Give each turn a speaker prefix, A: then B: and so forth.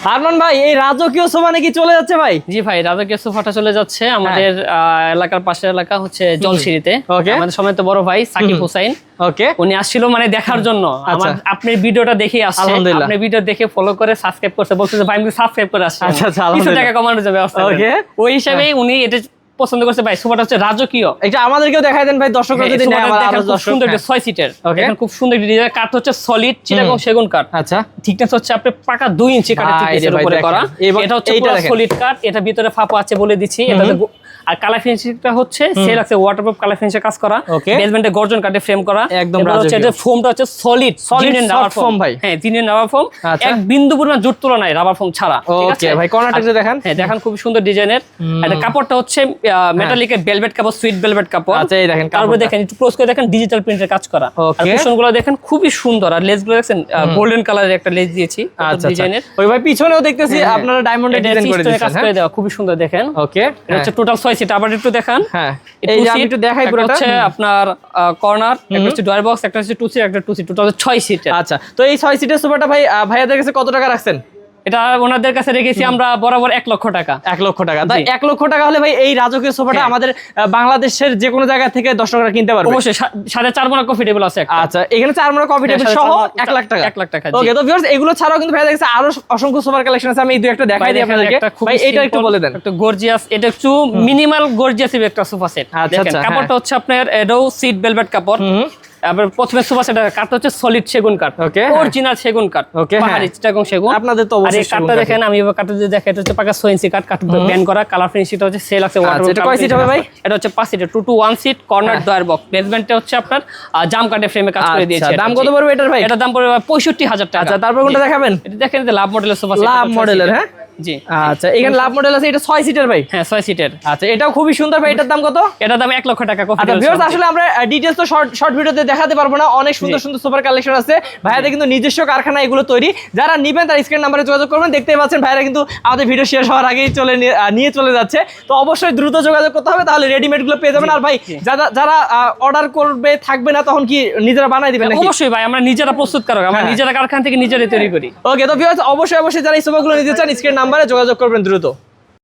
A: আরমান ভাই এই রাজকীয় সোফা নাকি চলে যাচ্ছে ভাই?
B: জি ভাই, রাজকীয় সোফাটা চলে যাচ্ছে আমাদের এলাকার পাশের এলাকা হচ্ছে জলসিঁড়িতে। আমাদের সময় তো বড় ভাই সাকিব হুসাইন,
A: ওকে,
B: উনি আসছিল মানে দেখার জন্য। আপনার ভিডিওটা দেখে আসছে, আপনার ভিডিও দেখে ফলো করে সাবস্ক্রাইব করছে, বলছে যে ভাই আমি সাবস্ক্রাইব করে আসছি, কিছু টাকা কমানোর জন্য ব্যবস্থা করেন। ওই হিসাবে উনি এটা পছন্দ করছে ভাই। সোফাটা হচ্ছে রাজকীয়,
A: এটা আমাদেরকেও দেখাই দেন ভাই, দর্শকরা যদি নেয়। আমার আরো
B: খুব সুন্দর 6 সিটের, দেখেন খুব সুন্দর ডিজাইন। কাঠ হচ্ছে সলিড চিটাগং সেগুন কাঠ।
A: আচ্ছা,
B: থিকনেস হচ্ছে আপনি পাকা 2 ইঞ্চি কাঠের থিকনেসের উপরে করা। এটা হচ্ছে পুরো সলিড কাঠ, এটা ভিতরে ফাঁপা আছে বলে দিচ্ছি। এটা আর কালার ফিনিশিংটা হচ্ছে সেল আছে ওয়াটারপ্রুফ কালার ফিনিশে কাজ করা, বেসমেন্টে গর্জন কাঠে ফ্রেম করা একদম। হচ্ছে যে ফোমটা হচ্ছে সলিড রাবার ফোম ভাই। হ্যাঁ, জিনিয়ান রাবার ফোম, এক বিন্দু পরিমাণ জুট তোলা নাই রাবার ফোম ছাড়া। ঠিক আছে
A: ভাই, কর্নারটা যে দেখেন,
B: হ্যাঁ দেখেন খুব সুন্দর ডিজাইনের। এটা কাপড়টা হচ্ছে মেটালিকের ভেলভেট কাপড়, সুইট ভেলভেট কাপড়।
A: আচ্ছা, এই দেখেন
B: তারপরে দেখেন একটু ক্লোজ করে দেখেন ডিজিটাল প্রিন্টের কাজ করা। আর কুশনগুলো দেখেন খুবই সুন্দর, আর লেসগুলো দেখেন গোল্ডেন কালারের একটা লেস দিয়েছি ডিজাইনের।
A: ওই ভাই পিছনেও দেখতেছি আপনারা ডায়মন্ডের ডিজাইন করে দিয়েছেন,
B: কাজ করে দেওয়া খুবই সুন্দর দেখেন। ওকে, এটা হচ্ছে টোটাল 6 সিট। আবার একটু দেখেন, হ্যাঁ এই যে আমি একটু দেখাই পুরোটা। হচ্ছে আপনার কর্নার, একটা হচ্ছে ডয়ার বক্স, একটা হচ্ছে 2 সিট, একটা 2 সিট, টোটাল 6 সিট।
A: আচ্ছা, তো এই 6 সিটের সোফাটা ভাই ভাইয়াদের কাছে কত টাকা রাখছেন?
B: এটা ওনাদের কাছে রেখেছি আমরা বরাবর 1 লক্ষ টাকা।
A: 1 লক্ষ টাকা। তাই 1 লক্ষ টাকা হলে ভাই এই রাজকীয় সোফাটা আমাদের বাংলাদেশের যে কোনো জায়গা থেকে দর্শকরা কিনতে পারবে।
B: অবশ্যই 4.5 মণ কফি টেবিল আছে একটা।
A: আচ্ছা, এখানে 4 মণ কফি টেবিল সহ 1 লাখ টাকা।
B: 1 লাখ টাকা।
A: ওকে, তো ভিউয়ার্স এগুলো ছাড়াও কিন্তু ভাইয়াদের কাছে আরো অসংখ্য সোফার কালেকশন আছে। আমি এই দুই একটা দেখাই দিই আপনাদেরকে। ভাই এটা একটু বলে দেন।
B: একটা গর্জিয়াস, এটা একটু মিনিমাল গর্জিয়াস একটা সোফা সেট। দেখেন কাপড়টা হচ্ছে আপনার এডো সিট ভেলভেট কাপড়। আবার প্রথমে সোফা সেট কাঠটা হচ্ছে সলিড সেগুন কাঠ, অরিজিনাল সেগুন কাঠ, পাহাড়ি চিটাগং সেগুন।
A: আপনাদের তো অবশ্যই
B: কাঠটা দেখেন, আমি এবার কাঠটা যদি দেখেন, এটা হচ্ছে পাকা 6 ইঞ্চি কাঠ, কাঠ ব্যান্ড করা, কালার ফিনিশিংটা হচ্ছে সেল আছে ওয়াটারপ্রুফ।
A: এটা কয় সিট হবে ভাই?
B: এটা হচ্ছে 5 সিটের 2 to 1 seat, corner drawer box, বেসমেন্টে হচ্ছে আপনার জাম কাঠের ফ্রেমে কাজ করে দিয়েছে।
A: দাম কত পড়বে এটার ভাই?
B: এটা দাম পড়বে 65,000 টাকা।
A: আচ্ছা, তারপর কোনটা দেখাবেন?
B: এটা দেখেন, লাভ মডেলের সোফা সেট।
A: লাভ মডেলের, হ্যাঁ
B: জি।
A: আচ্ছা, এখানে লাভ মডেল আছে, এটা 6 সিটের ভাই।
B: হ্যাঁ 6 সিটের।
A: আচ্ছা, এটাও খুবই সুন্দর ভাই। এটার দাম কত?
B: এটার দাম 1 লক্ষ টাকা।
A: আচ্ছা ভিউয়ার্স, আসলে আমরা ডিটেইলস তো শর্ট ভিডিওতে দেখাতে পারবো না। অনেক সুন্দর সুন্দর সোফার কালেকশন আছে ভাইয়াদের, কিন্তু নিজস্ব কারখানা এগুলো তৈরি। যারা নিবেন তারা স্ক্রিন নাম্বারে যোগাযোগ করবেন। দেখতেই পাচ্ছেন ভাইরা কিন্তু আমাদের ভিডিও শেষ হওয়ার আগেই নিয়ে চলে যাচ্ছে। তো অবশ্যই দ্রুত যোগাযোগ করতে হবে, তাহলে রেডিমেড গুলো পেয়ে যাবেন। আর ভাই যারা অর্ডার করবে থাকবে না, তখন কি নিজেরা বানাই দিবেন নাকি?
B: অবশ্যই ভাই, আমরা নিজেরা প্রস্তুতকারক, আমরা নিজেরা কারখানা থেকে নিজেরাই তৈরি করি।
A: ওকে, তো ভিউয়ার্স অবশ্যই যারা এই সোফাগুলো নিতে চান স্ক্রিন নাম্বারে যোগাযোগ করবেন দ্রুত।